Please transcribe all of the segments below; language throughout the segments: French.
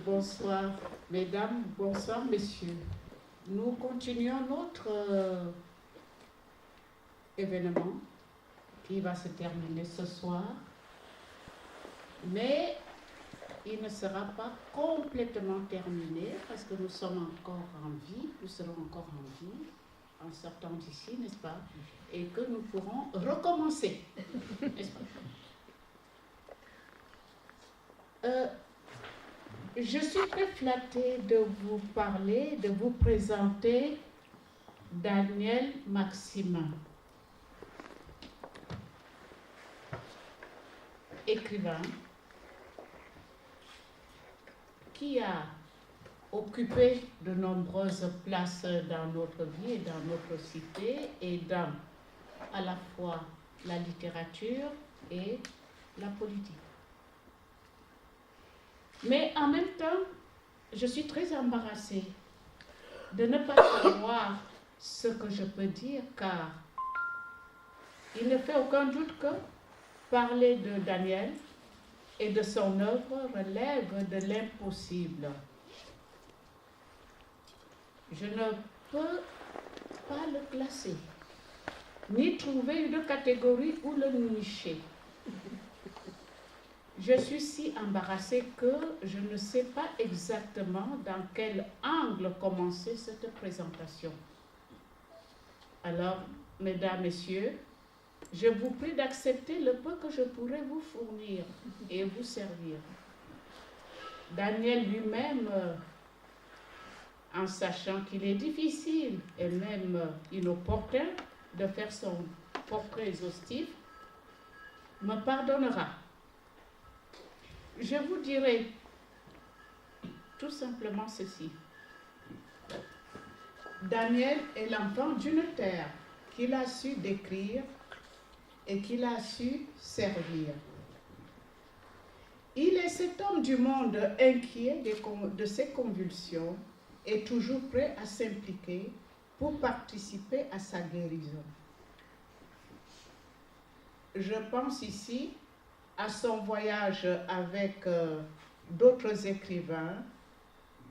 Bonsoir, mesdames, bonsoir, messieurs. Nous continuons notre événement qui va se terminer ce soir, mais il ne sera pas complètement terminé parce que nous sommes encore en vie, nous serons encore en vie en sortant d'ici, n'est-ce pas? Et que nous pourrons recommencer, n'est-ce pas? Je suis très flattée de vous parler, de vous présenter Daniel Maximin, écrivain qui a occupé de nombreuses places dans notre vie et dans notre cité et dans à la fois la littérature et la politique. Mais en même temps, je suis très embarrassée de ne pas savoir ce que je peux dire, car il ne fait aucun doute que parler de Daniel et de son œuvre relève de l'impossible. Je ne peux pas le classer, ni trouver une catégorie où le nicher. Je suis si embarrassée que je ne sais pas exactement dans quel angle commencer cette présentation. Alors, mesdames, messieurs, je vous prie d'accepter le peu que je pourrai vous fournir et vous servir. Daniel lui-même, en sachant qu'il est difficile et même inopportun de faire son portrait exhaustif, me pardonnera. Je vous dirai tout simplement ceci. Daniel est l'enfant d'une terre qu'il a su décrire et qu'il a su servir. Il est cet homme du monde inquiet de ses convulsions et toujours prêt à s'impliquer pour participer à sa guérison. Je pense ici à son voyage avec d'autres écrivains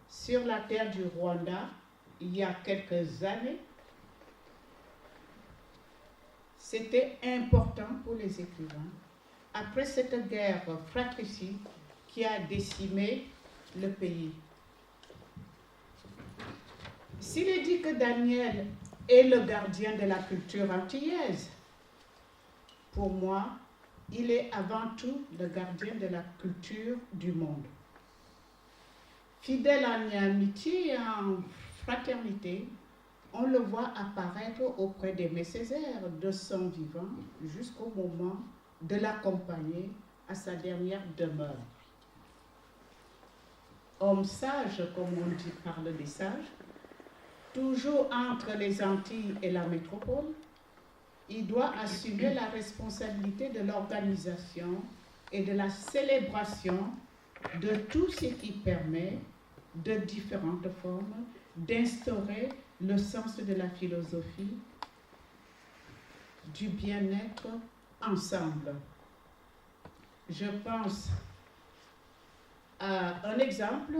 sur la terre du Rwanda il y a quelques années. C'était important pour les écrivains après cette guerre fratricide qui a décimé le pays. S'il est dit que Daniel est le gardien de la culture antillaise, pour moi, il est avant tout le gardien de la culture du monde. Fidèle en amitié et en fraternité, on le voit apparaître auprès d'Aimé Césaire de son vivant jusqu'au moment de l'accompagner à sa dernière demeure. Homme sage, comme on dit, parle des sages, toujours entre les Antilles et la métropole, il doit assumer la responsabilité de l'organisation et de la célébration de tout ce qui permet, de différentes formes, d'instaurer le sens de la philosophie, du bien-être ensemble. Je pense à un exemple.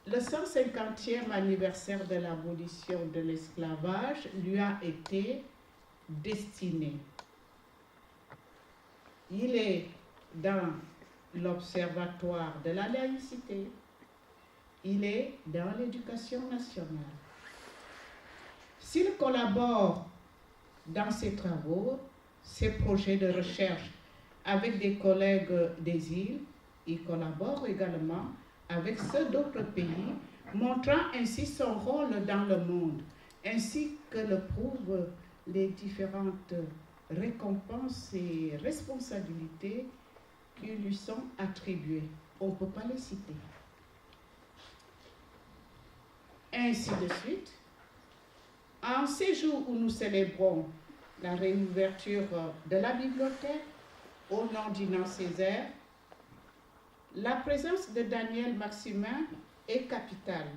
Le 150e anniversaire de l'abolition de l'esclavage lui a été destiné. Il est dans l'Observatoire de la laïcité. Il est dans l'éducation nationale. S'il collabore dans ses travaux, ses projets de recherche avec des collègues des îles, il collabore également avec ceux d'autres pays, montrant ainsi son rôle dans le monde, ainsi que le prouvent les différentes récompenses et responsabilités qui lui sont attribuées. On ne peut pas les citer. Ainsi de suite, en ces jours où nous célébrons la réouverture de la bibliothèque au nom d'Inan Césaire, la présence de Daniel Maximin est capitale.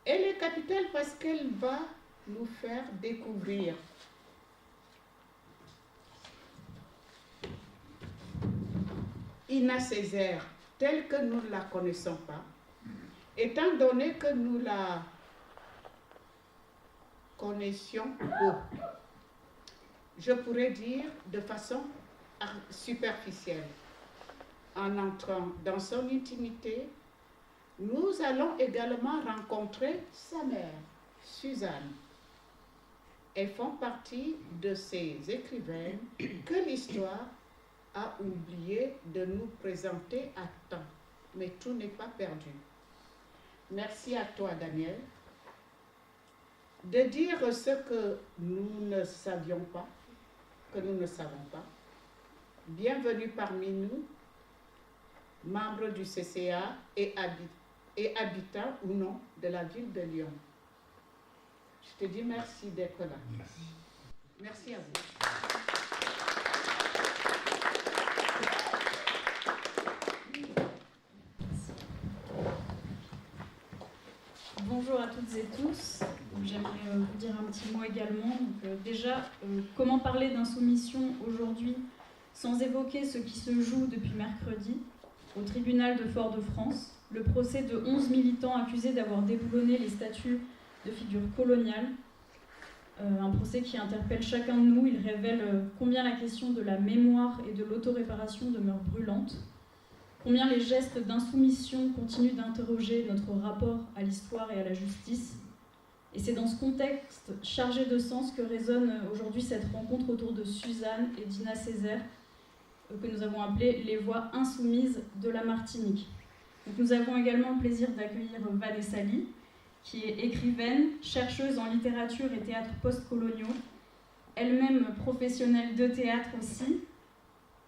Elle est capitale parce qu'elle va nous faire découvrir Ina Césaire telle que nous ne la connaissons pas, étant donné que nous la connaissions peu, je pourrais dire de façon superficielle. En entrant dans son intimité, nous allons également rencontrer sa mère, Suzanne. Elles font partie de ces écrivaines que l'histoire a oublié de nous présenter à temps. Mais tout n'est pas perdu. Merci à toi, Daniel, de dire ce que nous ne savions pas, que nous ne savons pas. Bienvenue parmi nous, membres du CCA et habitants ou non de la ville de Lyon. Je te dis merci d'être là. Merci. Merci à vous. Bonjour à toutes et tous. J'aimerais vous dire un petit mot également. Déjà, comment parler d'insoumission aujourd'hui sans évoquer ce qui se joue depuis mercredi au tribunal de Fort-de-France, le procès de 11 militants accusés d'avoir déboulonné les statues de figures coloniales. Un procès qui interpelle chacun de nous. Il révèle combien la question de la mémoire et de l'autoréparation demeure brûlante, combien les gestes d'insoumission continuent d'interroger notre rapport à l'histoire et à la justice. Et c'est dans ce contexte chargé de sens que résonne aujourd'hui cette rencontre autour de Suzanne et d'Ina Césaire, que nous avons appelée les voix insoumises de la Martinique. Donc nous avons également le plaisir d'accueillir Vanessa Lee, qui est écrivaine, chercheuse en littérature et théâtre post-coloniaux, elle-même professionnelle de théâtre aussi.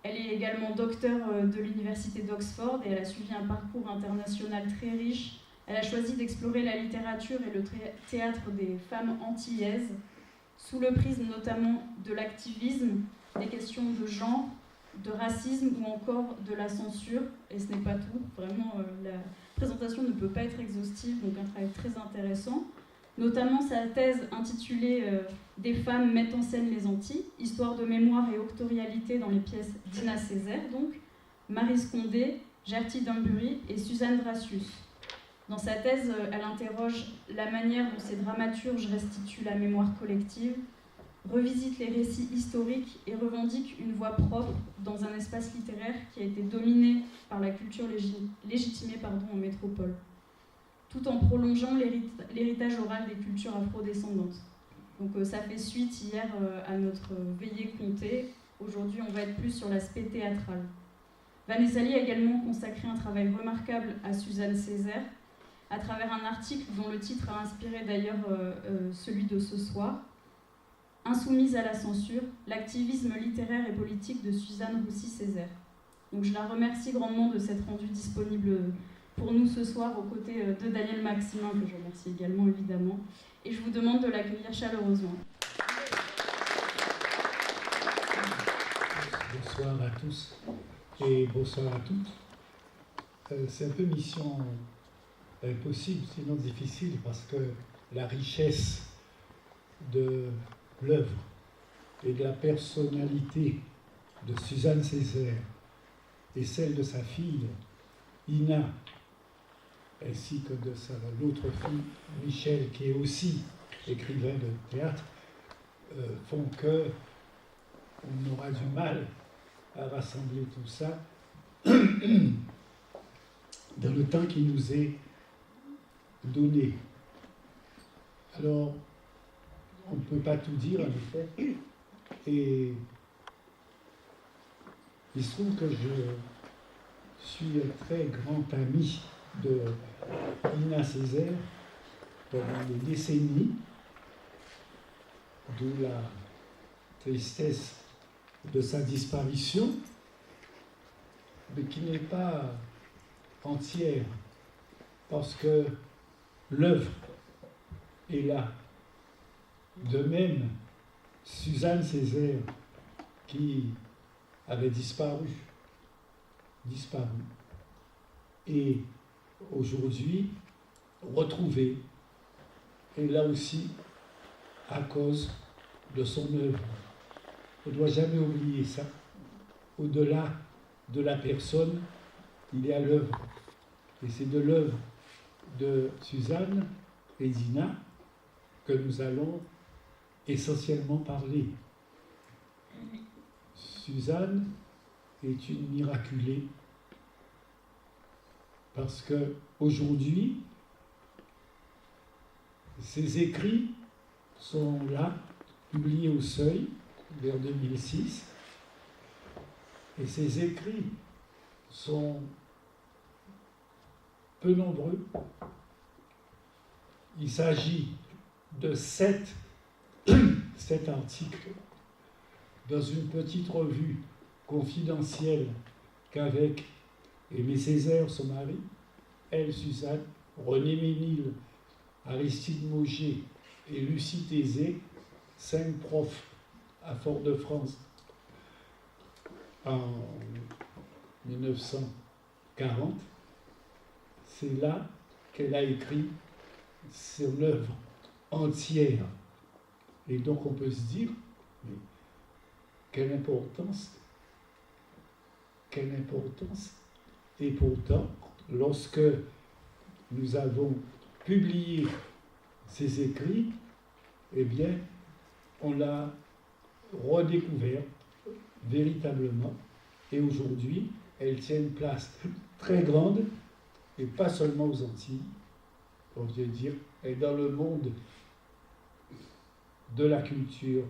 Elle est également docteure de l'université d'Oxford et elle a suivi un parcours international très riche. Elle a choisi d'explorer la littérature et le théâtre des femmes antillaises, sous le prisme notamment de l'activisme, des questions de genre, de racisme ou encore de la censure. Et ce n'est pas tout, vraiment la présentation ne peut pas être exhaustive, donc un travail très intéressant. Notamment sa thèse intitulée « Des femmes mettent en scène les Antilles, histoire de mémoire et octorialité dans les pièces d'Ina Césaire », donc Maryse Condé, Gerty Dumbury et Suzanne Dracius. Dans sa thèse, elle interroge la manière dont ces dramaturges restituent la mémoire collective, revisite les récits historiques et revendique une voix propre dans un espace littéraire qui a été dominé par la culture légitimée en métropole, tout en prolongeant l'héritage oral des cultures afrodescendantes. Donc ça fait suite hier à notre veillée comptée. Aujourd'hui, on va être plus sur l'aspect théâtral. Vanessa Lee a également consacré un travail remarquable à Suzanne Césaire, à travers un article dont le titre a inspiré d'ailleurs celui de ce soir, « Insoumise à la censure, l'activisme littéraire et politique de Suzanne Roussy-Césaire ». Donc je la remercie grandement de s'être rendue disponible pour nous ce soir aux côtés de Daniel Maximin, que je remercie également évidemment, et je vous demande de l'accueillir chaleureusement. Bonsoir à tous et bonsoir à toutes. C'est un peu mission possible, sinon difficile, parce que la richesse de l'œuvre et de la personnalité de Suzanne Césaire et celle de sa fille Ina, ainsi que de l'autre fille Michel, qui est aussi écrivain de théâtre, font que on aura du mal à rassembler tout ça dans le temps qui nous est donné. Alors, on ne peut pas tout dire, en effet, et il se trouve que je suis un très grand ami de Ina Césaire pendant des décennies, d'où la tristesse de sa disparition, mais qui n'est pas entière, parce que l'œuvre est là. De même, Suzanne Césaire, qui avait disparu, et aujourd'hui retrouvée, et là aussi à cause de son œuvre. On ne doit jamais oublier ça. Au-delà de la personne, il y a l'œuvre. Et c'est de l'œuvre de Suzanne et Zina que nous allons essentiellement parler. Suzanne est une miraculée parce que aujourd'hui, ses écrits sont là, publiés au Seuil, vers 2006, et ces écrits sont peu nombreux. Il s'agit de 7 articles dans une petite revue confidentielle qu'avec Aimé Césaire, son mari, elle, Suzanne, René Ménil, Aristide Mauger et Lucie Thésée, 5 profs à Fort-de-France en 1940. C'est là qu'elle a écrit son œuvre entière. Et donc on peut se dire, mais quelle importance. Et pourtant, lorsque nous avons publié ces écrits, eh bien, on l'a redécouvert véritablement. Et aujourd'hui, elle tient une place très grande, et pas seulement aux Antilles, on vient dire, et dans le monde de la culture,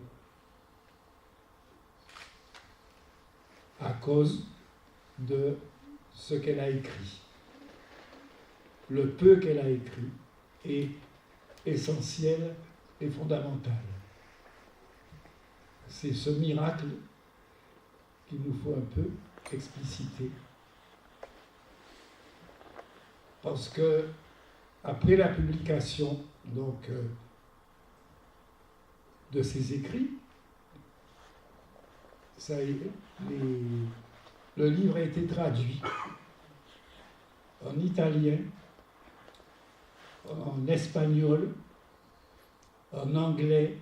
à cause de ce qu'elle a écrit. Le peu qu'elle a écrit est essentiel et fondamental. C'est ce miracle qu'il nous faut un peu expliciter. Parce que, après la publication donc, de ces écrits, le livre a été traduit en italien, en espagnol, en anglais,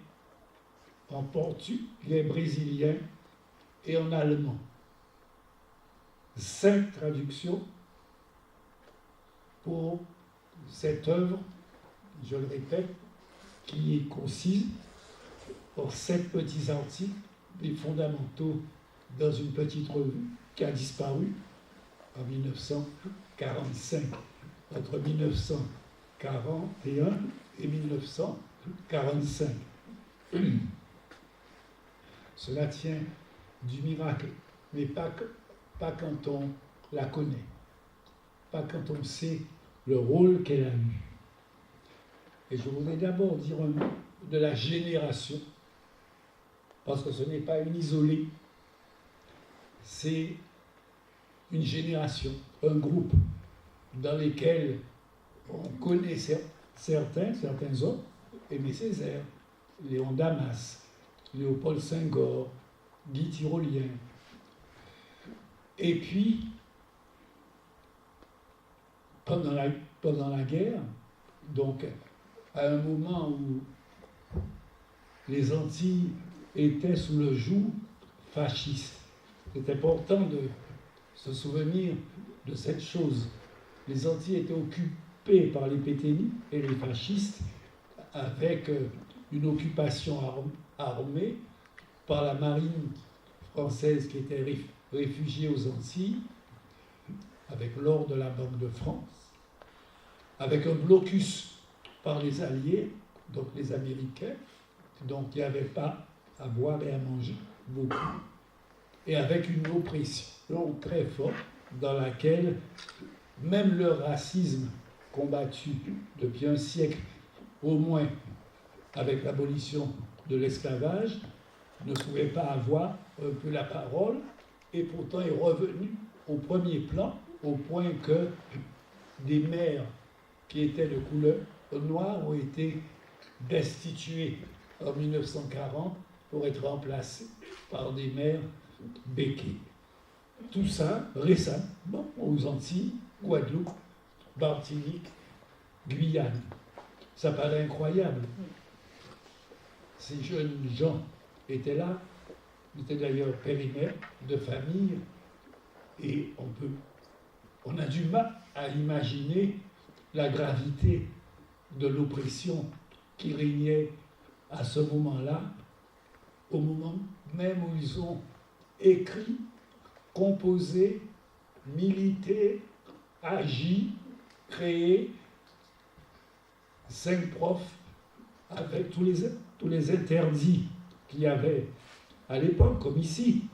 en portugais brésilien et en allemand. 5 traductions pour cette œuvre, je le répète, qui est concise en 7 petits articles, des fondamentaux dans une petite revue qui a disparu en 1945, entre 1941 et 1945. Cela tient du miracle, mais pas quand on la connaît, pas quand on sait le rôle qu'elle a eu. Et je voudrais d'abord dire un mot de la génération, parce que ce n'est pas une isolée, c'est une génération, un groupe dans lequel on connaît certains autres, Aimé Césaire, Léon Damas, Léopold Senghor, Guy Tyrolien. Et puis, pendant la guerre, donc à un moment où les Antilles étaient sous le joug fasciste, c'est important de se souvenir de cette chose. Les Antilles étaient occupées par les Pétainies et les fascistes, avec une occupation armée par la marine française qui était réfugiée aux Antilles, avec l'or de la Banque de France, avec un blocus par les Alliés, donc les Américains, donc il n'y avait pas à boire et à manger beaucoup, et avec une oppression très forte dans laquelle même le racisme combattu depuis un siècle au moins avec l'abolition de l'esclavage ne pouvait pas avoir un peu la parole, et pourtant est revenu au premier plan au point que des maires qui étaient de couleur noire ont été destitués en 1940 pour être remplacés par des maires béquets. Tout ça récemment aux Antilles, Guadeloupe, Martinique, Guyane. Ça paraît incroyable. Ces jeunes gens étaient là, étaient d'ailleurs père et mère de famille Et on a du mal à imaginer la gravité de l'oppression qui régnait à ce moment-là, au moment même où ils ont écrit, composé, milité, agi, créé 5 profs avec tous les interdits qu'il y avait à l'époque, comme ici.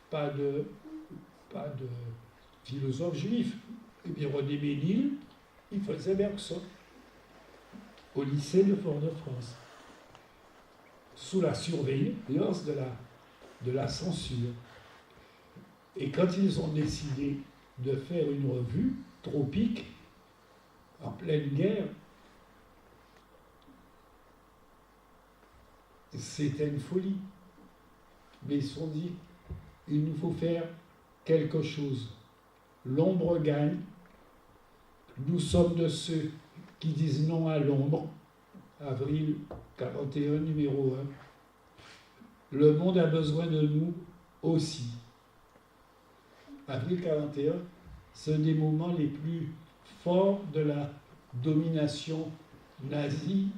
Pas de philosophe juif. Eh bien, René Ménil, il faisait Bergson au lycée de Fort-de-France, sous la surveillance de la censure. Et quand ils ont décidé de faire une revue, Tropique, en pleine guerre, c'était une folie. Mais ils se sont dit, il nous faut faire quelque chose. L'ombre gagne. Nous sommes de ceux qui disent non à l'ombre. Avril 41, numéro 1. Le monde a besoin de nous aussi. Avril 41, c'est un des moments les plus forts de la domination nazie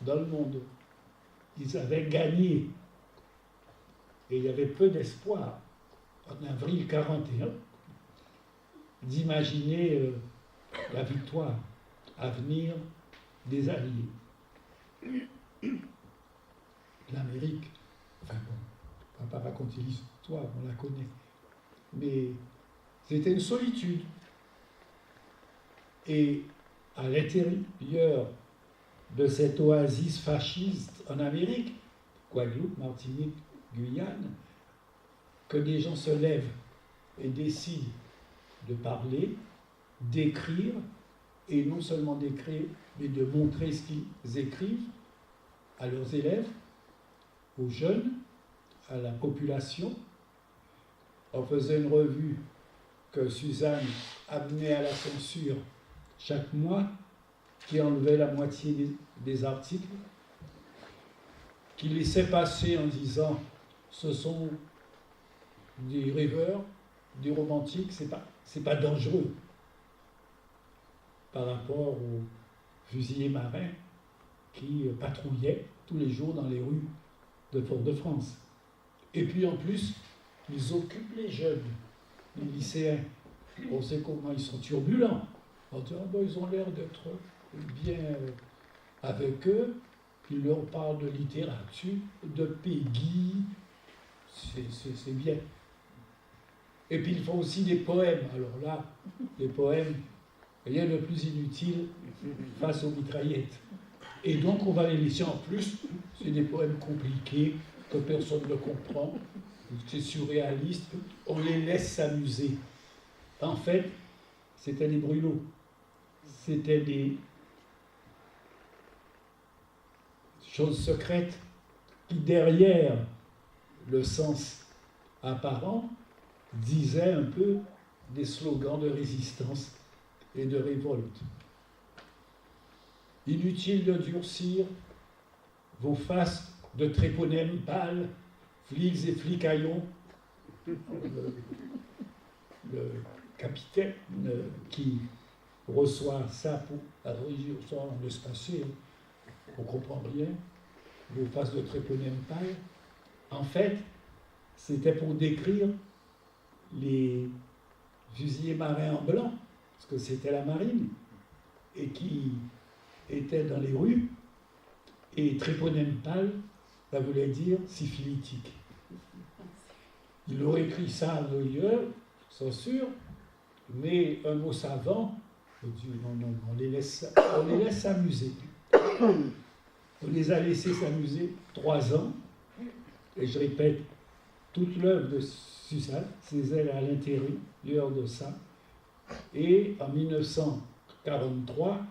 dans le monde. Ils avaient gagné. Et il y avait peu d'espoir, en avril 41, d'imaginer la victoire à venir des Alliés. L'Amérique, enfin bon, on ne va pas raconter l'histoire, on la connaît. Mais c'était une solitude. Et à l'intérieur de cette oasis fasciste en Amérique, Guadeloupe, Martinique, Guyane, que des gens se lèvent et décident de parler, d'écrire, et non seulement d'écrire, mais de montrer ce qu'ils écrivent à leurs élèves, aux jeunes, à la population. On faisait une revue que Suzanne amenait à la censure chaque mois, qui enlevait la moitié des articles, qui laissait passer en disant ce sont des rêveurs, des romantiques, c'est pas dangereux par rapport aux fusiliers marins qui patrouillaient tous les jours dans les rues de Fort-de-France. Et puis en plus, ils occupent les jeunes, les lycéens. On sait comment ils sont turbulents. On dit, oh ben, ils ont l'air d'être bien avec eux. Ils leur parlent de littérature, de Peggy. C'est bien. Et puis ils font aussi des poèmes. Alors là, les poèmes, rien de plus inutile face aux mitraillettes. Et donc on va les laisser en plus. C'est des poèmes compliqués que personne ne comprend. C'est surréaliste. On les laisse s'amuser. En fait, c'était des brûlots. C'était des choses secrètes qui, derrière le sens apparent, disaient un peu des slogans de résistance et de révolte. Inutile de durcir vos faces de tréponèmes pâles, flics et flicaillons. Le capitaine qui reçoit ça pour le se passer, on ne comprend rien, vos faces de tréponèmes pâles. En fait, c'était pour décrire les fusiliers marins en blanc, parce que c'était la marine, et qui étaient dans les rues, et tréponème pâle, ça voulait dire syphilitique. Il aurait écrit ça à Neuilly, censure, mais un mot savant, on dit non, on les laisse s'amuser. On les a laissés s'amuser 3 ans, et je répète, toute l'œuvre de Suzanne, c'est elle à l'intérieur de ça. Et en 1943,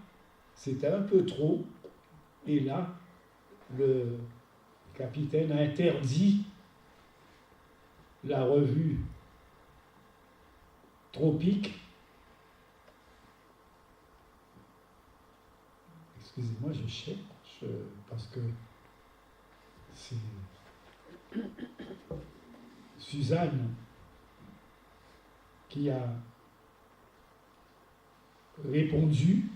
c'était un peu trop, et là, le capitaine a interdit la revue Tropique. Excusez-moi, je cherche, parce que c'est... Suzanne qui a répondu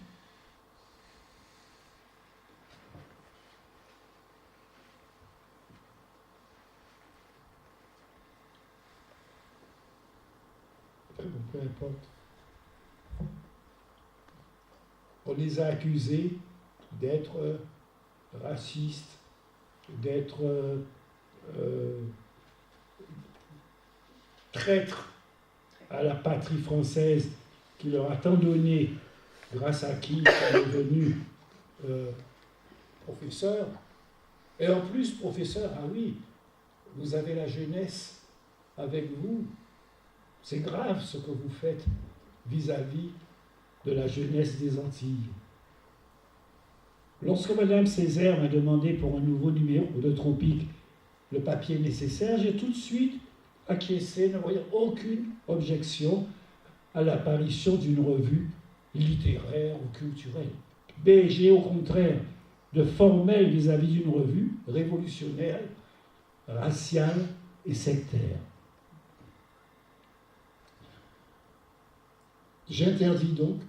peu importe. On les a accusés d'être racistes, d'être traîtres à la patrie française qui leur a tant donné, grâce à qui ils sont devenus professeurs. Et en plus, professeurs, ah oui, vous avez la jeunesse avec vous. C'est grave ce que vous faites vis-à-vis de la jeunesse des Antilles. Lorsque Mme Césaire m'a demandé pour un nouveau numéro de Tropique le papier nécessaire, j'ai tout de suite acquiescé, ne voyant aucune objection à l'apparition d'une revue littéraire ou culturelle. Mais j'ai au contraire de formel vis-à-vis d'une revue révolutionnaire, raciale et sectaire. J'interdis donc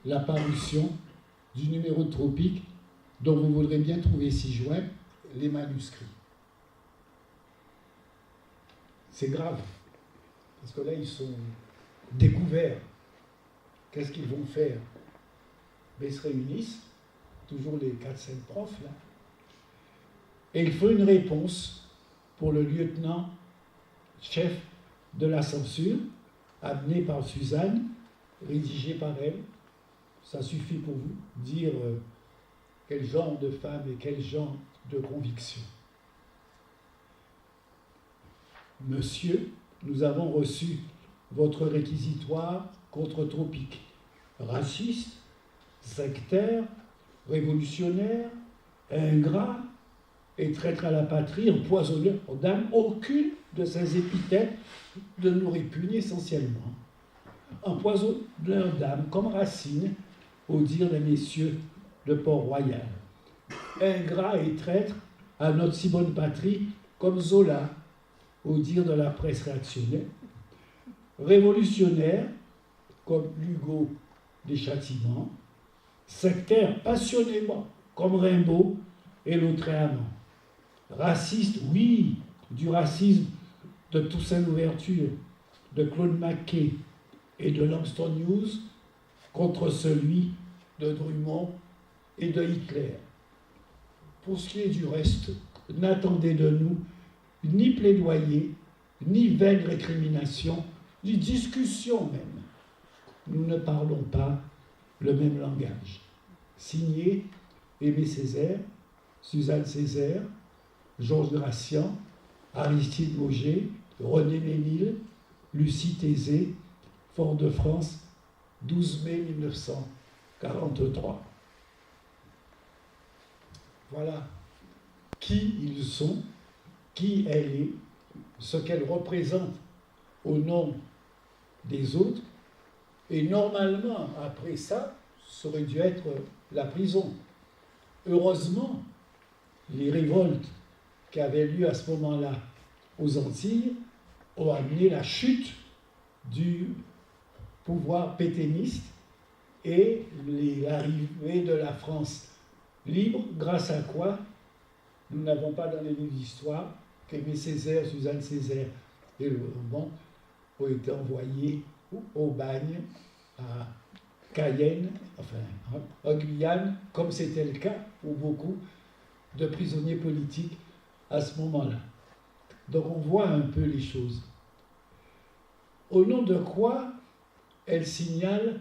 la parution du numéro de Tropique dont vous voudrez bien trouver ci-joint les manuscrits. C'est grave, parce que là, ils sont découverts. Qu'est-ce qu'ils vont faire? Mais ils se réunissent, toujours les 4-5 profs, là, et il faut une réponse pour le lieutenant-chef de la censure, amené par Suzanne, rédigé par elle. Ça suffit pour vous dire quel genre de femme et quel genre de conviction. Monsieur, nous avons reçu votre réquisitoire contre Tropique. Raciste, sectaire, révolutionnaire, ingrat et traître à la patrie, empoisonneur d'âme, aucune de ces épithètes ne nous répugne essentiellement. Empoisonneur d'âme, comme Racine, au dire des messieurs de Port-Royal. Ingrat et traître à notre si bonne patrie, comme Zola, au dire de la presse réactionnaire. Révolutionnaire, comme Hugo des Châtiments. Sectaire, passionnément, comme Rimbaud et Lautréamont. Raciste, oui, du racisme de Toussaint Louverture, de Claude Maquet et de Langston Hughes contre celui de Drummond et de Hitler. Pour ce qui est du reste, n'attendez de nous ni plaidoyer, ni vaine récrimination, ni discussion même. Nous ne parlons pas le même langage. Signé Aimé Césaire, Suzanne Césaire, Georges Gracian, Aristide Mauger, René Ménil, Lucie Thésée, Fort-de-France, 12 mai 1943. Voilà qui ils sont, qui elle est, ce qu'elle représente au nom des autres. Et normalement, après ça, ça aurait dû être la prison. Heureusement, les révoltes qui avaient lieu à ce moment-là aux Antilles ont amené la chute du pouvoir pétainiste et l'arrivée de la France libre, grâce à quoi nous n'avons pas dans les livres d'histoire qu'Aimé Césaire, Suzanne Césaire et le Bourbon ont été envoyés au bagne, à Cayenne, enfin en Guyane, comme c'était le cas pour beaucoup de prisonniers politiques à ce moment-là. Donc on voit un peu les choses. Au nom de quoi elle signale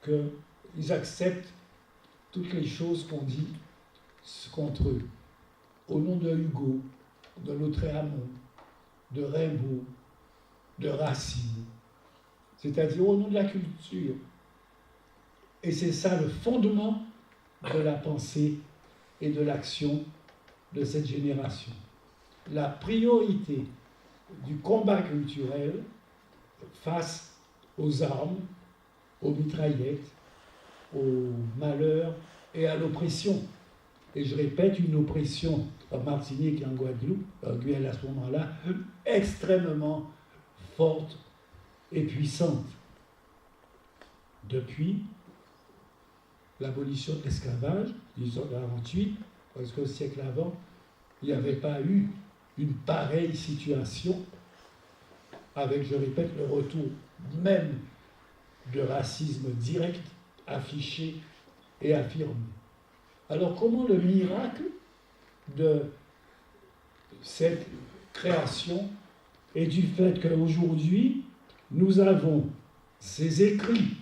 qu'ils acceptent toutes les choses qu'on dit contre eux. Au nom de Hugo, de Lautréamont, de Rimbaud, de Racine, c'est-à-dire au nom de la culture. Et c'est ça le fondement de la pensée et de l'action de cette génération. La priorité du combat culturel face aux armes, aux mitraillettes, au malheur et à l'oppression. Et je répète, une oppression en Martinique et en Guadeloupe, en Guyane à ce moment-là, extrêmement forte et puissante. Depuis l'abolition de l'esclavage, 1848, parce qu'au siècle avant, il n'y avait pas eu une pareille situation, avec, je répète, le retour même de racisme direct, affiché et affirmé. Alors comment le miracle de cette création est du fait qu'aujourd'hui, nous avons ces écrits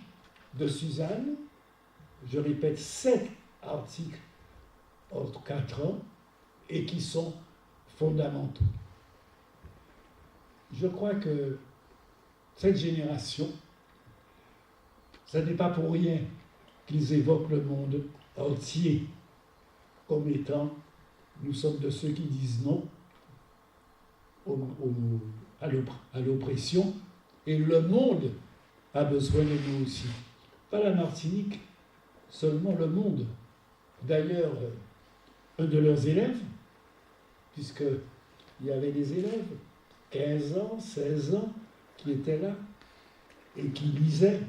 de Suzanne, je répète, 7 articles en 4 ans, et qui sont fondamentaux. Je crois que cette génération, ce n'est pas pour rien qu'ils évoquent le monde entier comme étant, nous sommes de ceux qui disent non à l'oppression, et le monde a besoin de nous aussi. Pas la Martinique, seulement le monde. D'ailleurs, un de leurs élèves, puisqu'il y avait des élèves, 15 ans, 16 ans, qui étaient là et qui lisaient,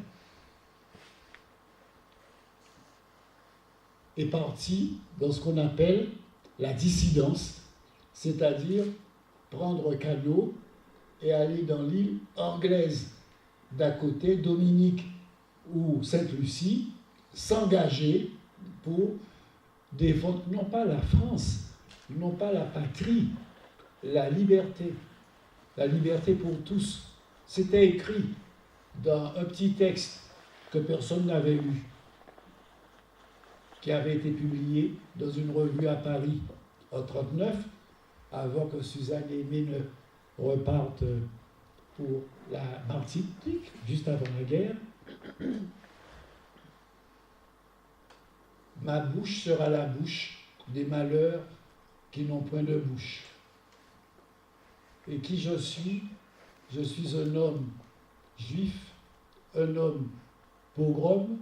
est parti dans ce qu'on appelle la dissidence, c'est-à-dire prendre un canot et aller dans l'île anglaise d'à côté, Dominique ou Sainte-Lucie, s'engager pour défendre non pas la France, non pas la patrie, la liberté pour tous. C'était écrit dans un petit texte que personne n'avait lu, qui avait été publié dans une revue à Paris en 1939, avant que Suzanne et Aimé ne repartent pour la Martinique, juste avant la guerre. Ma bouche sera la bouche des malheurs qui n'ont point de bouche. Et qui je suis? Je suis un homme juif, un homme pogrom,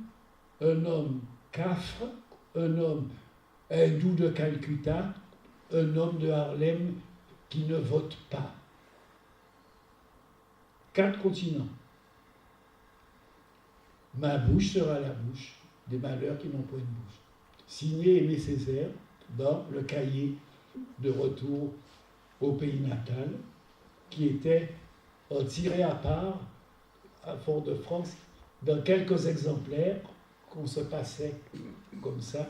un homme cafre, un homme hindou de Calcutta, un homme de Harlem qui ne vote pas. 4 continents. Ma bouche sera la bouche des malheurs qui n'ont point de bouche. Signé Aimé Césaire dans le cahier de retour au pays natal, qui était tiré à part à Fort-de-France dans quelques exemplaires qu'on se passait comme ça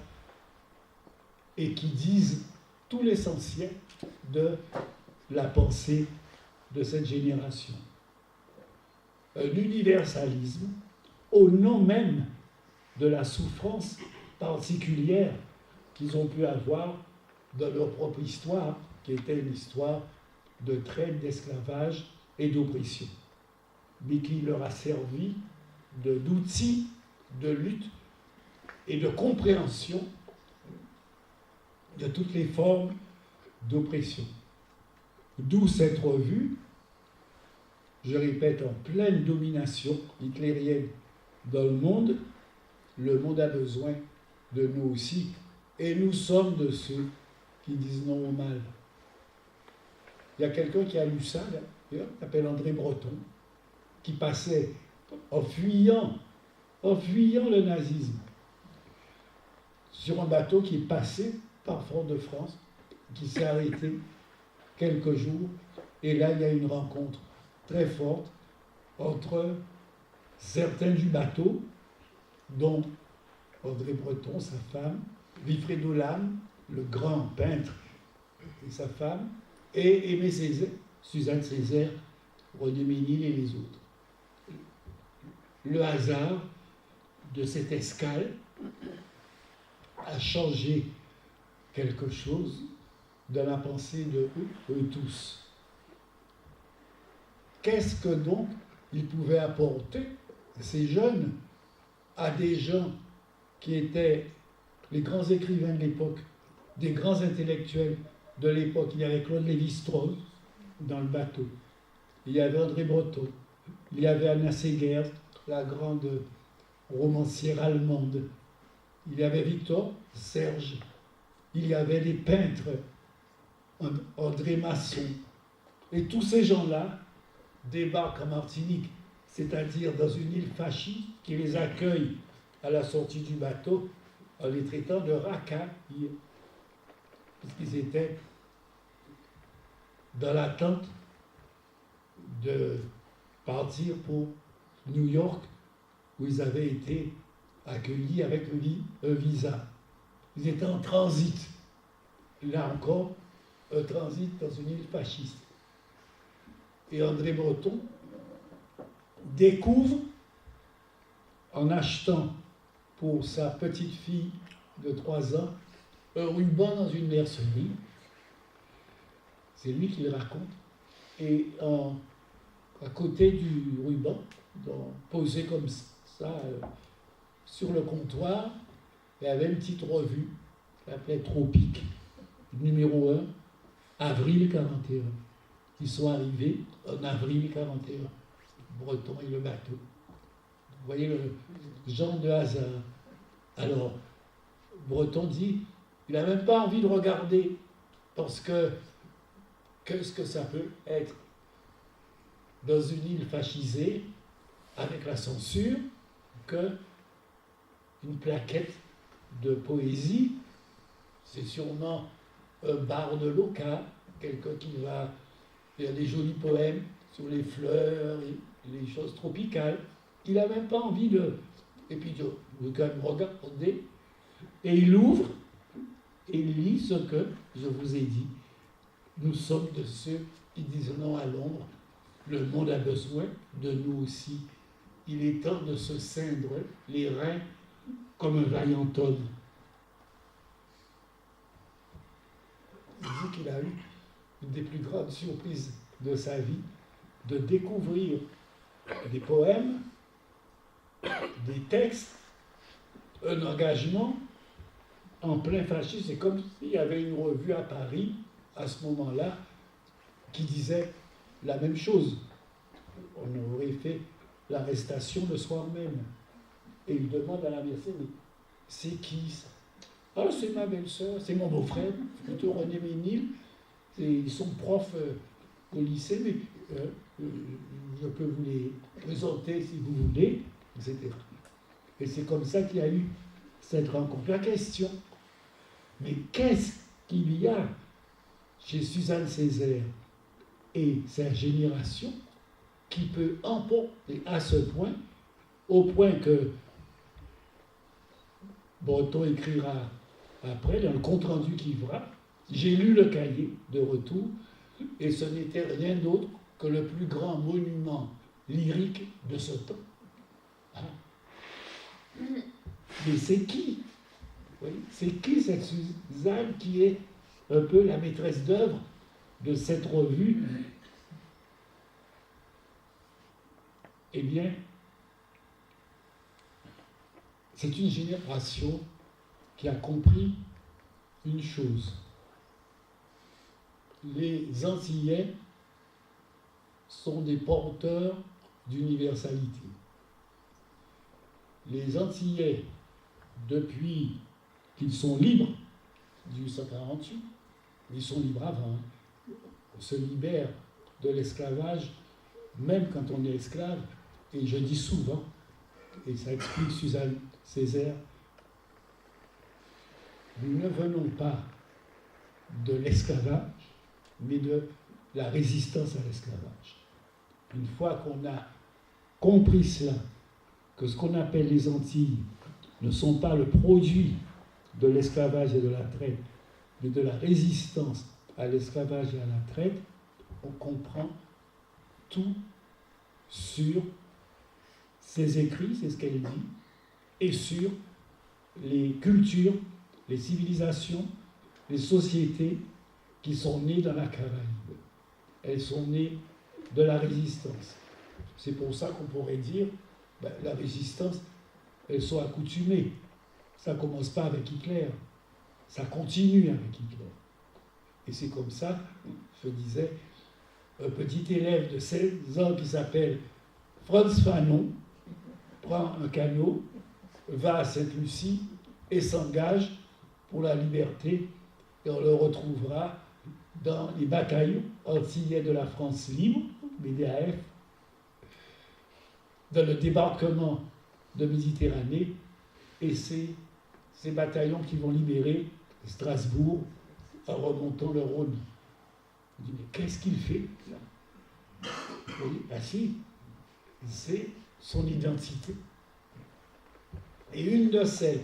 et qui disent tout l'essentiel de la pensée de cette génération. Un universalisme au nom même de la souffrance particulière qu'ils ont pu avoir dans leur propre histoire, qui était une histoire de traite, d'esclavage et d'oppression, mais qui leur a servi d'outil de lutte et de compréhension de toutes les formes d'oppression. D'où cette revue, je répète, en pleine domination hitlérienne dans le monde a besoin de nous aussi, et nous sommes de ceux qui disent non au mal. Il y a quelqu'un qui a lu ça, là, qui s'appelle André Breton, qui passait en fuyant le nazisme sur un bateau qui est passé par Fort-de-France, qui s'est arrêté quelques jours, et là il y a une rencontre très forte entre certains du bateau, dont André Breton, sa femme, Wilfredo Lam, le grand peintre, et sa femme, et Aimé Césaire, Suzanne Césaire, René Ménil et les autres. Le hasard de cette escale a changé quelque chose dans la pensée de eux tous. Qu'est-ce que donc ils pouvaient apporter, ces jeunes, à des gens qui étaient les grands écrivains de l'époque, des grands intellectuels de l'époque? Il y avait Claude Lévi-Strauss dans le bateau, il y avait André Breton, il y avait Anna Seghers, la grande romancière allemande, il y avait Victor Serge, il y avait des peintres, André Masson, et tous ces gens-là débarquent en Martinique. c'est-à-dire dans une île fasciste qui les accueille à la sortie du bateau en les traitant de racailles, puisqu'ils étaient dans l'attente de partir pour New York, où ils avaient été accueillis avec un visa. Ils étaient en transit. Là encore, un transit dans une île fasciste. Et André Breton découvre, en achetant pour sa petite fille de 3 ans, un ruban dans une mercerie. C'est lui qui le raconte. Et à côté du ruban, posé comme ça, sur le comptoir, il y avait une petite revue, qui s'appelait Tropique, numéro 1, avril 41. Ils sont arrivés en avril 41, Breton et le bateau. Vous voyez le genre de hasard. Alors, Breton dit, il n'a même pas envie de regarder, parce que qu'est-ce que ça peut être dans une île fascisée, avec la censure, que une plaquette de poésie, c'est sûrement un barde local, quelqu'un qui va faire des jolis poèmes sur les fleurs, les choses tropicales. Il n'a même pas envie de... Et puis, il veut quand même regarder. Et il ouvre et il lit ce que je vous ai dit. Nous sommes de ceux qui disent non à l'ombre. Le monde a besoin de nous aussi. Il est temps de se ceindre les reins comme un vaillant homme. Il dit qu'il a eu une des plus grandes surprises de sa vie, de découvrir des poèmes, des textes, un engagement en plein fascisme. C'est comme s'il y avait une revue à Paris, à ce moment-là, qui disait la même chose. On aurait fait l'arrestation le soir même. Et il demande à la mercerie, mais c'est qui ça? Ah, c'est ma belle-sœur, c'est mon beau-frère, plutôt René Ménil. Ils sont profs au lycée, mais je peux vous les présenter si vous voulez, etc. Et c'est comme ça qu'il y a eu cette rencontre. La question, mais qu'est-ce qu'il y a chez Suzanne Césaire et sa génération qui peut emporter à ce point, au point que Breton écrira après, dans le compte-rendu qu'il fera, j'ai lu le cahier de retour, et ce n'était rien d'autre que le plus grand monument lyrique de ce temps. Hein? Mais c'est qui? Oui, c'est qui cette Suzanne qui est un peu la maîtresse d'œuvre de cette revue? Eh bien, c'est une génération qui a compris une chose. Les Antillais sont des porteurs d'universalité. Les Antillais, depuis qu'ils sont libres, 1848, ils sont libres avant, on se libère de l'esclavage, même quand on est esclave, et je dis souvent, et ça explique Suzanne Césaire, nous ne venons pas de l'esclavage, mais de la résistance à l'esclavage. Une fois qu'on a compris cela, que ce qu'on appelle les Antilles ne sont pas le produit de l'esclavage et de la traite, mais de la résistance à l'esclavage et à la traite, on comprend tout sur ses écrits, c'est ce qu'elle dit, et sur les cultures, les civilisations, les sociétés qui sont nées dans la Caraïbe. Elles sont nées de la résistance. C'est pour ça qu'on pourrait dire, la résistance, elles sont accoutumées. Ça ne commence pas avec Hitler, ça continue avec Hitler. Et c'est comme ça, je disais, un petit élève de 16 ans qui s'appelle Franz Fanon prend un canot, va à Sainte-Lucie et s'engage pour la liberté. Et on le retrouvera dans les bataillons antillais de la France libre, BDAF, dans le débarquement de Méditerranée, et c'est ces bataillons qui vont libérer Strasbourg en remontant le Rhône. On dit, mais qu'est-ce qu'il fait là? Oui, ah si, c'est son identité. Et une de celles,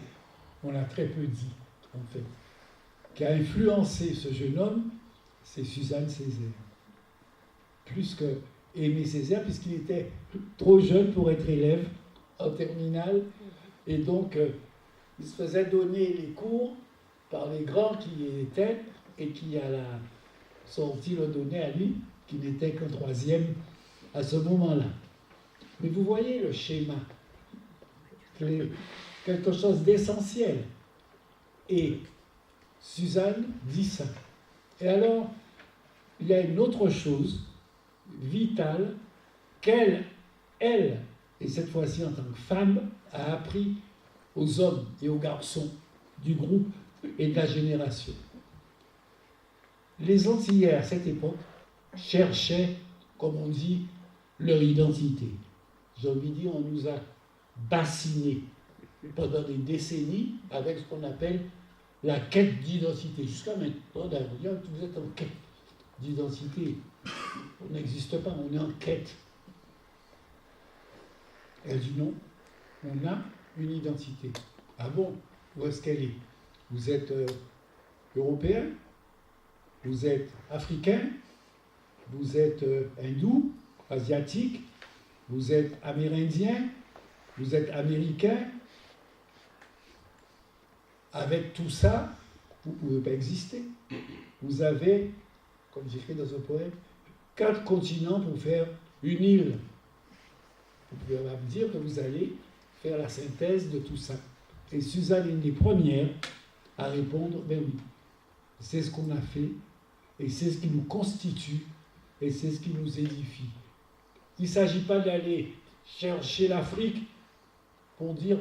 on l'a très peu dit, en fait, qui a influencé ce jeune homme, c'est Suzanne Césaire. Plus que Aimé Césaire, puisqu'il était trop jeune pour être élève en terminale, et donc il se faisait donner les cours par les grands qui y étaient, et qui, à la sortie, le donnaient à lui, qui n'était qu'un troisième à ce moment-là. Mais vous voyez le schéma, quelque chose d'essentiel. Et Suzanne dit ça. Et alors, il y a une autre chose vitale qu'elle, et cette fois-ci en tant que femme, a appris aux hommes et aux garçons du groupe et de la génération. Les Antillais, à cette époque, cherchaient, comme on dit, leur identité. J'ai envie de dire, on nous a bassinés pendant des décennies avec ce qu'on appelle la quête d'identité. Jusqu'à maintenant, d'ailleurs, vous êtes en quête d'identité. On n'existe pas, on est en quête. Elle dit non, on a une identité. Ah bon? Où est-ce qu'elle est? Vous êtes européen? Vous êtes africain? Vous êtes hindou, asiatique? Vous êtes amérindien? Vous êtes américain? Avec tout ça, vous ne pouvez pas exister. Vous avez, comme j'écris dans un poème, 4 continents pour faire une île. Vous pouvez pas me dire que vous allez faire la synthèse de tout ça. Et Suzanne est une des premières à répondre, ben oui, c'est ce qu'on a fait, et c'est ce qui nous constitue, et c'est ce qui nous édifie. Il ne s'agit pas d'aller chercher l'Afrique pour dire,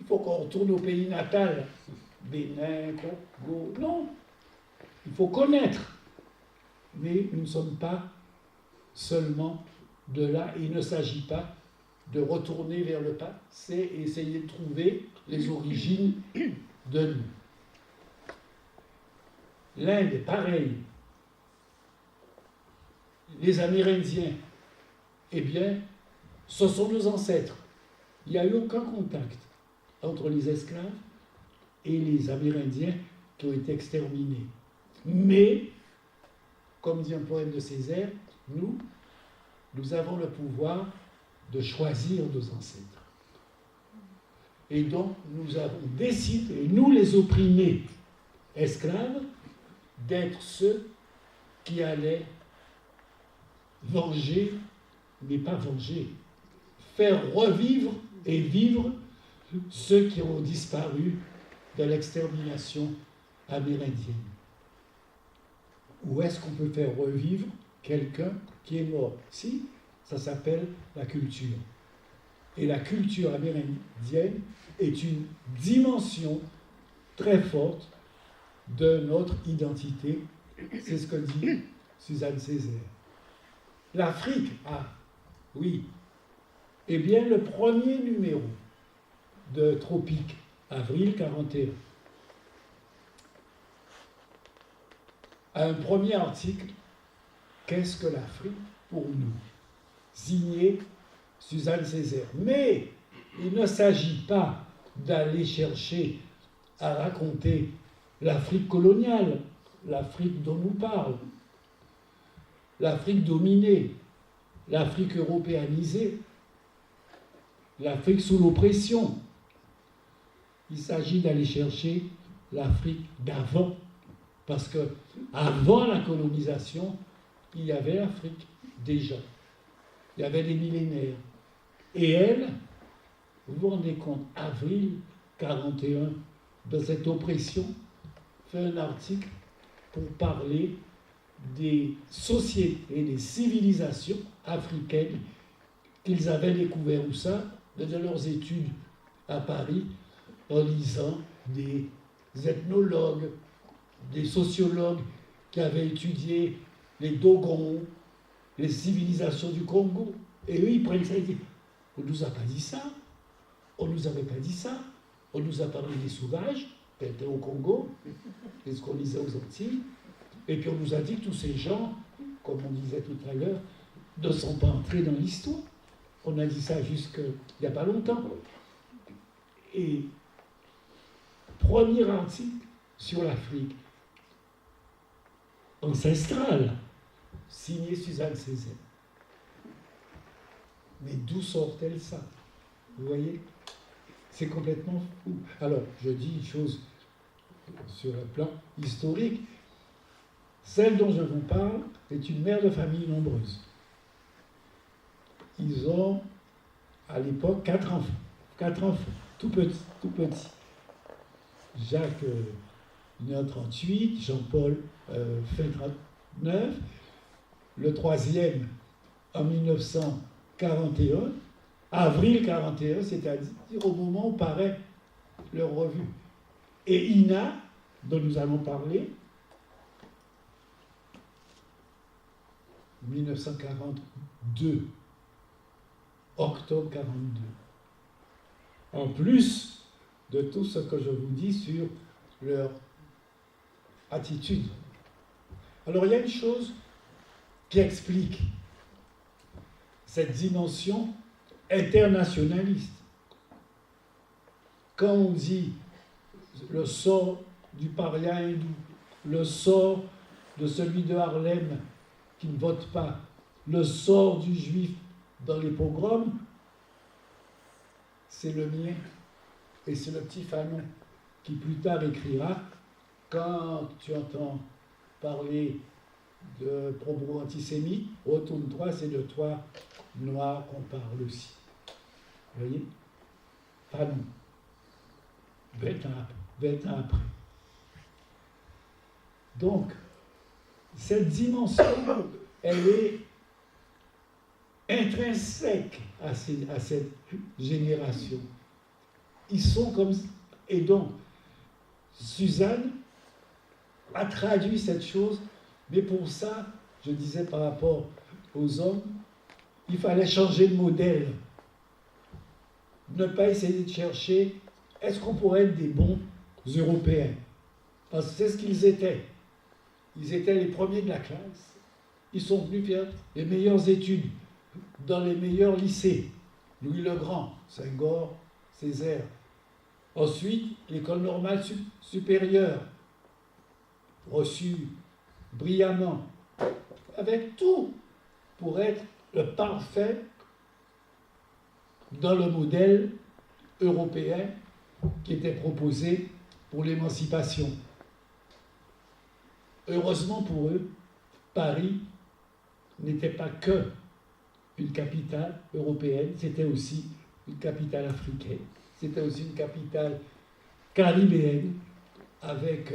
il faut qu'on retourne au pays natal, Bénin, Congo, non. Il faut connaître. Mais nous ne sommes pas seulement de là, et il ne s'agit pas de retourner vers le passé, c'est essayer de trouver les origines de nous. L'Inde est pareil. Les Amérindiens, eh bien, ce sont nos ancêtres. Il n'y a eu aucun contact entre les esclaves et les Amérindiens qui ont été exterminés. Mais, comme dit un poème de Césaire, nous avons le pouvoir de choisir nos ancêtres. Et donc, nous avons décidé, nous les opprimés esclaves, d'être ceux qui allaient venger, mais pas venger, faire revivre et vivre ceux qui ont disparu de l'extermination amérindienne. Où est-ce qu'on peut faire revivre quelqu'un qui est mort? Si, ça s'appelle la culture. Et la culture amérindienne est une dimension très forte de notre identité. C'est ce que dit Suzanne Césaire. L'Afrique, oui. Eh bien, le premier numéro de Tropique, avril 41, a un premier article, Qu'est-ce que l'Afrique pour nous? Signé Suzanne Césaire. Mais il ne s'agit pas d'aller chercher à raconter l'Afrique coloniale, l'Afrique dont nous parle, l'Afrique dominée, l'Afrique européanisée, l'Afrique sous l'oppression. Il s'agit d'aller chercher l'Afrique d'avant, parce que avant la colonisation, il y avait l'Afrique déjà. Il y avait des millénaires. Et elle, vous vous rendez compte, avril 41, de cette oppression, fait un article pour parler des sociétés, des civilisations africaines qu'ils avaient découvert où ça, de leurs études à Paris, en lisant des ethnologues, des sociologues qui avaient étudié les Dogons, les civilisations du Congo. Et eux, ils prennent ça et disent, On ne nous a pas dit ça. On ne nous avait pas dit ça. On nous a parlé des sauvages, qui étaient au Congo, et ce qu'on disait aux Antilles. Et puis on nous a dit que tous ces gens, comme on disait tout à l'heure, ne sont pas entrés dans l'histoire. On a dit ça jusqu'il n'y a pas longtemps. Et premier article sur l'Afrique ancestrale, signé Suzanne Césaire. Mais d'où sort-elle ça? Vous voyez? C'est complètement fou. Alors, je dis une chose sur le plan historique. Celle dont je vous parle est une mère de famille nombreuse. Ils ont, à l'époque, 4 enfants. 4 enfants, tout petits, tout petits. Jacques né en 38, Jean-Paul fin 39, le troisième en 1941, avril 41, c'est-à-dire au moment où paraît leur revue. Et Ina, dont nous allons parler, 1942, octobre 42. En plus de tout ce que je vous dis sur leur attitude. Alors il y a une chose qui explique cette dimension internationaliste. Quand on dit le sort du paria hindou, le sort de celui de Harlem qui ne vote pas, le sort du juif dans les pogroms, c'est le mien. Et c'est le petit Fanon qui plus tard écrira, quand tu entends parler de propos antisémites, retourne-toi, c'est de toi, noir, qu'on parle aussi. Vous voyez? Fanon. 20 ans après. Donc, cette dimension, elle est intrinsèque à cette génération. Ils sont comme... Et donc, Suzanne a traduit cette chose, mais pour ça, je disais par rapport aux hommes, il fallait changer de modèle. Ne pas essayer de chercher, est-ce qu'on pourrait être des bons Européens? Parce que c'est ce qu'ils étaient. Ils étaient les premiers de la classe. Ils sont venus faire les meilleures études dans les meilleurs lycées. Louis le Grand, Senghor, Césaire. Ensuite, l'école normale supérieure, reçue brillamment, avec tout pour être le parfait dans le modèle européen qui était proposé pour l'émancipation. Heureusement pour eux, Paris n'était pas que une capitale européenne, c'était aussi une capitale africaine. C'était aussi une capitale caribéenne avec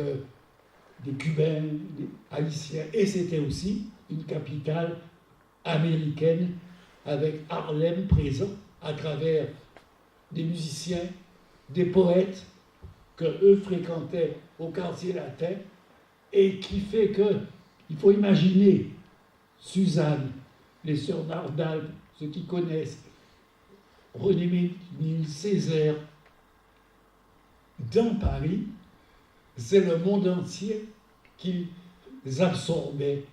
des Cubains, des Haïtiens, et c'était aussi une capitale américaine avec Harlem présent à travers des musiciens, des poètes que eux fréquentaient au quartier latin et qui fait que, il faut imaginer Suzanne, les sœurs Nardal, ceux qui connaissent, René Ménil, Césaire, dans Paris, c'est le monde entier qu'ils absorbaient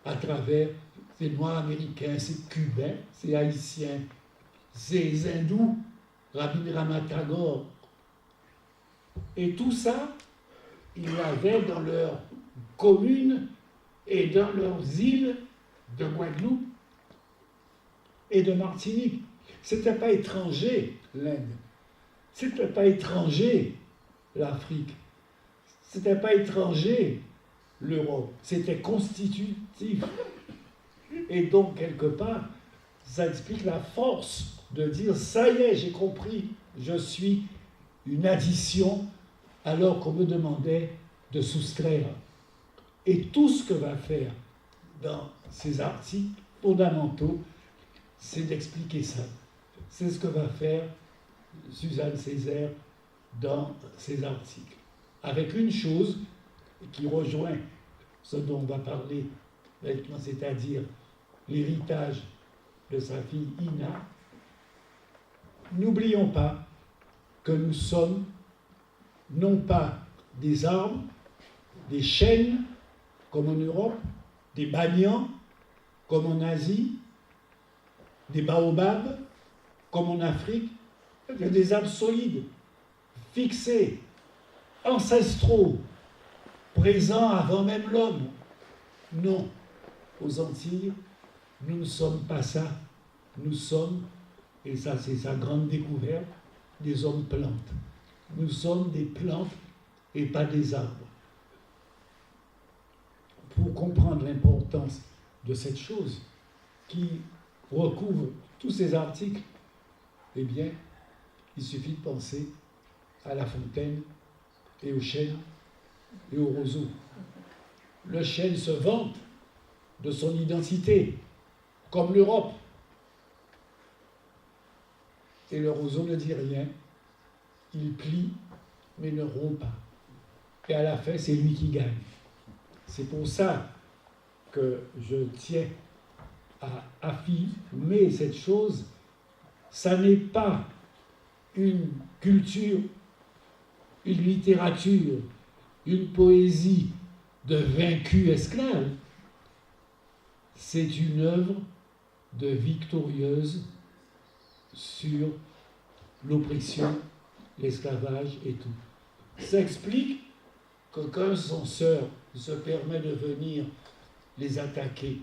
à travers ces Noirs américains, ces Cubains, ces Haïtiens, ces Hindous, Rabindranath Tagore. Et tout ça, ils l'avaient dans leurs communes et dans leurs îles de Guadeloupe et de Martinique. C'était pas étranger, l'Inde. C'était pas étranger, l'Afrique. C'était pas étranger, l'Europe. C'était constitutif. Et donc, quelque part, ça explique la force de dire, ça y est, j'ai compris, je suis une addition, alors qu'on me demandait de soustraire. Et tout ce que va faire dans ces articles fondamentaux, c'est d'expliquer ça. C'est ce que va faire Suzanne Césaire dans ses articles. Avec une chose qui rejoint ce dont on va parler maintenant, c'est-à-dire l'héritage de sa fille Ina, n'oublions pas que nous sommes non pas des arbres, des chênes, comme en Europe, des banians, comme en Asie, des baobabs, comme en Afrique, des arbres solides, fixés, ancestraux, présents avant même l'homme. Non, aux Antilles, nous ne sommes pas ça. Nous sommes, et ça c'est sa grande découverte, des hommes plantes. Nous sommes des plantes et pas des arbres. Pour comprendre l'importance de cette chose qui recouvre tous ces articles, eh bien, il suffit de penser à la fontaine et au chêne et au roseau. Le chêne se vante de son identité, comme l'Europe. Et le roseau ne dit rien. Il plie, mais ne rompt pas. Et à la fin, c'est lui qui gagne. C'est pour ça que je tiens à affirmer cette chose. Ça n'est pas une culture, une littérature, une poésie de vaincus esclaves. C'est une œuvre de victorieuse sur l'oppression, l'esclavage et tout. Ça explique qu'aucun censeur se permet de venir les attaquer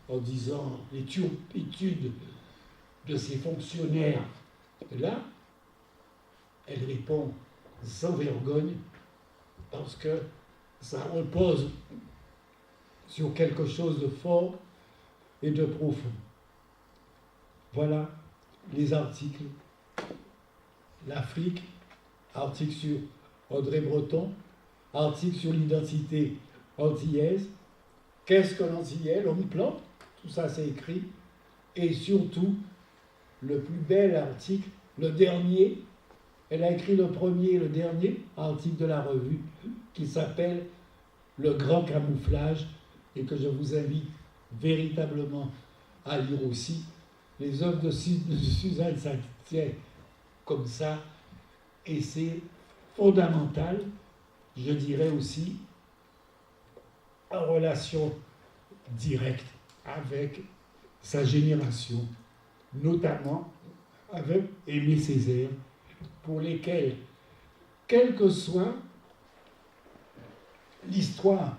en disant les turpitudes de ces fonctionnaires. Là, elle répond sans vergogne parce que ça repose sur quelque chose de fort et de profond. Voilà les articles. L'Afrique, article sur André Breton, article sur l'identité antillaise. Qu'est-ce que l'antillais, l'homme plante? Tout ça c'est écrit. Et surtout, le plus bel article, le dernier, elle a écrit le premier et le dernier article de la revue qui s'appelle Le Grand Camouflage et que je vous invite véritablement à lire aussi. Les œuvres de Suzanne, ça tient comme ça et c'est fondamental, je dirais aussi, en relation directe avec sa génération, notamment avec Aimé Césaire, pour lesquels, quelle que soit l'histoire,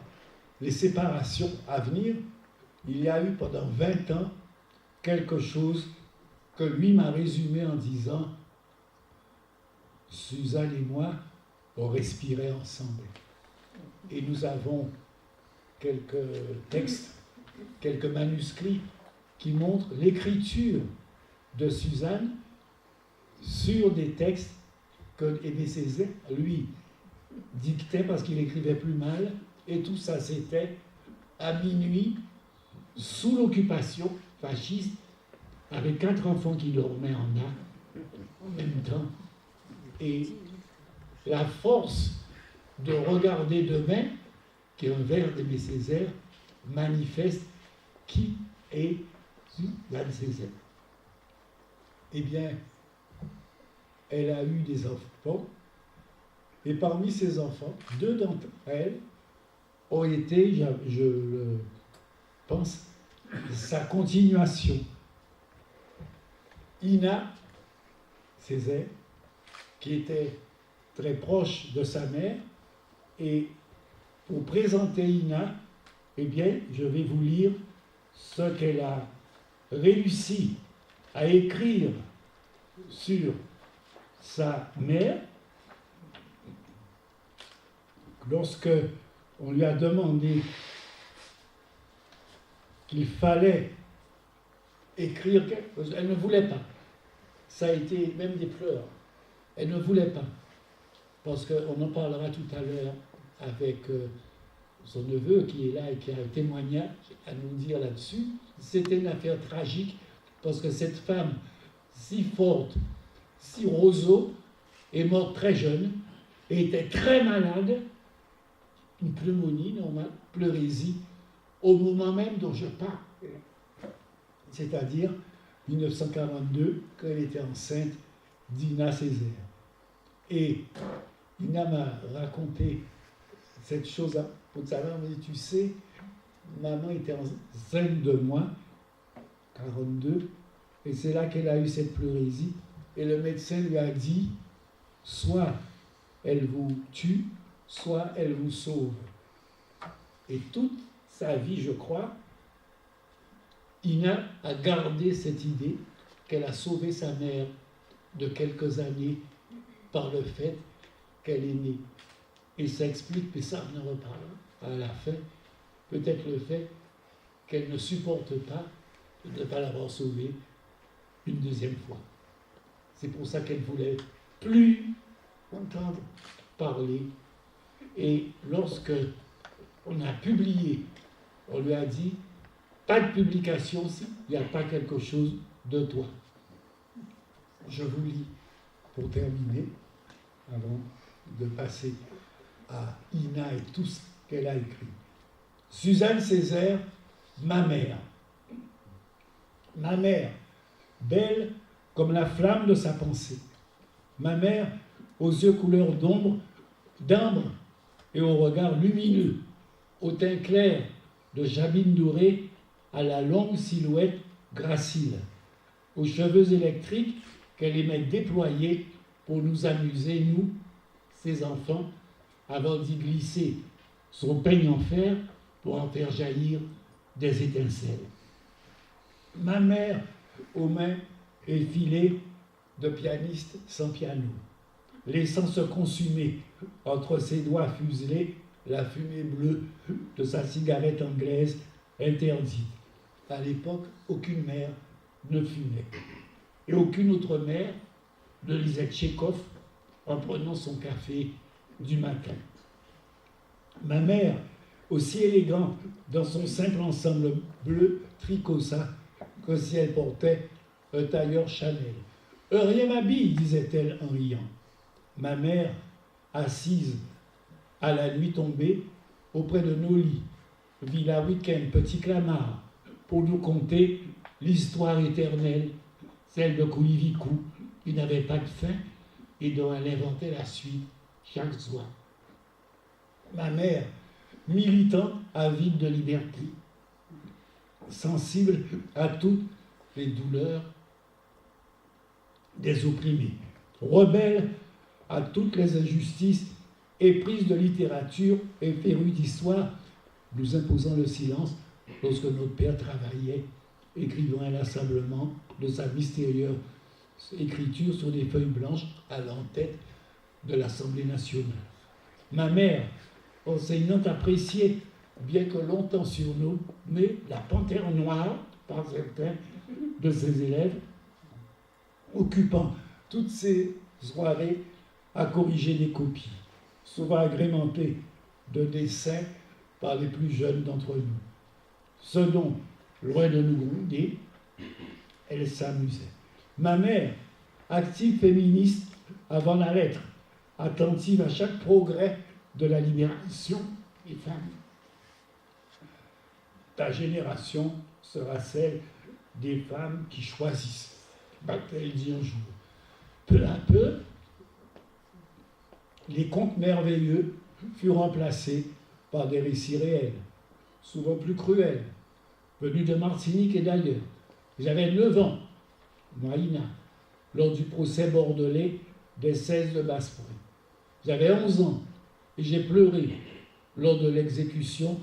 les séparations à venir, il y a eu pendant 20 ans quelque chose que lui m'a résumé en disant « Suzanne et moi, on respirait ensemble. » Et nous avons quelques textes, quelques manuscrits qui montrent l'écriture de Suzanne sur des textes que Aimé Césaire, lui, dictait parce qu'il écrivait plus mal, et tout ça c'était à minuit, sous l'occupation fasciste, avec 4 enfants qui dormaient en même temps. Et la force de regarder demain, qui est un vers d'Aimé Césaire, manifeste qui est Suzanne Césaire. Eh bien, elle a eu des enfants, et parmi ces enfants, 2 d'entre elles ont été, je le pense, sa continuation. Ina Césaire, qui était très proche de sa mère, et pour présenter Ina, eh bien, je vais vous lire ce qu'elle a réussi à écrire sur sa mère lorsque on lui a demandé qu'il fallait écrire quelque chose. Elle ne voulait pas. Ça a été même des pleurs. Elle ne voulait pas. Parce qu'on en parlera tout à l'heure avec son neveu qui est là et qui a un témoignage à nous dire là-dessus. C'était une affaire tragique parce que cette femme si forte, si roseau, est morte très jeune et était très malade, une pneumonie normale, pleurésie, au moment même dont je parle. C'est-à-dire 1942, quand elle était enceinte d'Ina Césaire. Et Ina m'a raconté cette chose pour savoir, mais tu sais, maman était enceinte de moi, 42, et c'est là qu'elle a eu cette pleurésie. Et le médecin lui a dit, soit elle vous tue, soit elle vous sauve. Et toute sa vie, je crois, Ina a gardé cette idée qu'elle a sauvé sa mère de quelques années par le fait qu'elle est née. Et ça explique, mais ça on en reparlera à la fin, peut-être le fait qu'elle ne supporte pas de ne pas l'avoir sauvée une deuxième fois. C'est pour ça qu'elle ne voulait plus entendre parler. Et lorsque on a publié, on lui a dit, pas de publication s'il n'y a pas quelque chose de toi. Je vous lis pour terminer, avant de passer à Ina et tout ce qu'elle a écrit. Suzanne Césaire, ma mère. Ma mère, belle comme la flamme de sa pensée. Ma mère, aux yeux couleur d'ambre et au regard lumineux, au teint clair de Jabine dorée à la longue silhouette gracile, aux cheveux électriques qu'elle aimait déployer pour nous amuser, nous, ses enfants, avant d'y glisser son peigne en fer pour en faire jaillir des étincelles. Ma mère, aux mains effilées de pianiste sans piano, laissant se consumer entre ses doigts fuselés la fumée bleue de sa cigarette anglaise interdite. À l'époque, aucune mère ne fumait. Et aucune autre mère ne lisait Tchekhov en prenant son café du matin. Ma mère, aussi élégante dans son simple ensemble bleu tricosa que si elle portait un tailleur Chanel. Rien m'habille, disait-elle en riant. Ma mère, assise à la nuit tombée, auprès de nos lits, villa week-end, petit Clamart, pour nous conter l'histoire éternelle, celle de Koulivikou, qui n'avait pas de fin et dont elle inventait la suite chaque soir. Ma mère, militant, avide de liberté, sensible à toutes les douleurs des opprimés, rebelle à toutes les injustices, éprise de littérature et férue d'histoire, nous imposant le silence lorsque notre père travaillait, écrivant inlassablement de sa mystérieuse écriture sur des feuilles blanches à l'entête de l'Assemblée nationale. Ma mère, enseignante appréciée, bien que longtemps surnommée la panthère noire par certains de ses élèves, occupant toutes ses soirées à corriger des copies, souvent agrémentées de dessins par les plus jeunes d'entre nous. Ce dont, loin de nous gronder, elle s'amusait. Ma mère, active féministe avant la lettre, attentive à chaque progrès de la libération des femmes. Ta génération sera celle des femmes qui choisissent, m'a-t-elle dit un jour. Peu à peu, les contes merveilleux furent remplacés par des récits réels, souvent plus cruels, venus de Martinique et d'ailleurs. J'avais 9 ans, moi, Ina, lors du procès bordelais des 16 de Basse-Pointe. J'avais 11 ans et j'ai pleuré lors de l'exécution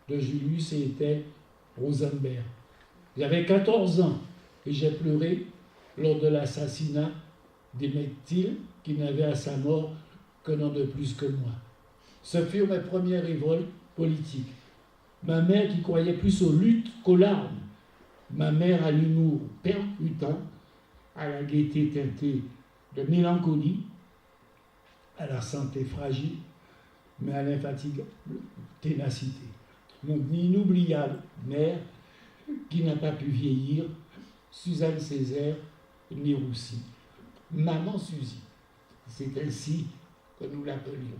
de Julius et Ethel Rosenberg. J'avais 14 ans et j'ai pleuré lors de l'assassinat d'Emmett Till, qui n'avait à sa mort qu'un an de plus que moi. Ce furent mes premières révoltes politiques. Ma mère qui croyait plus aux luttes qu'aux larmes. Ma mère à l'humour percutant, à la gaieté teintée de mélancolie, à la santé fragile, mais à l'infatigable ténacité. Mon inoubliable mère qui n'a pas pu vieillir, Suzanne Césaire, née Roussy. Maman Suzy, c'est ainsi que nous l'appelions.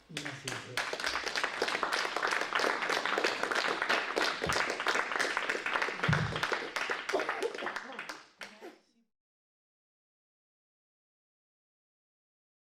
Merci.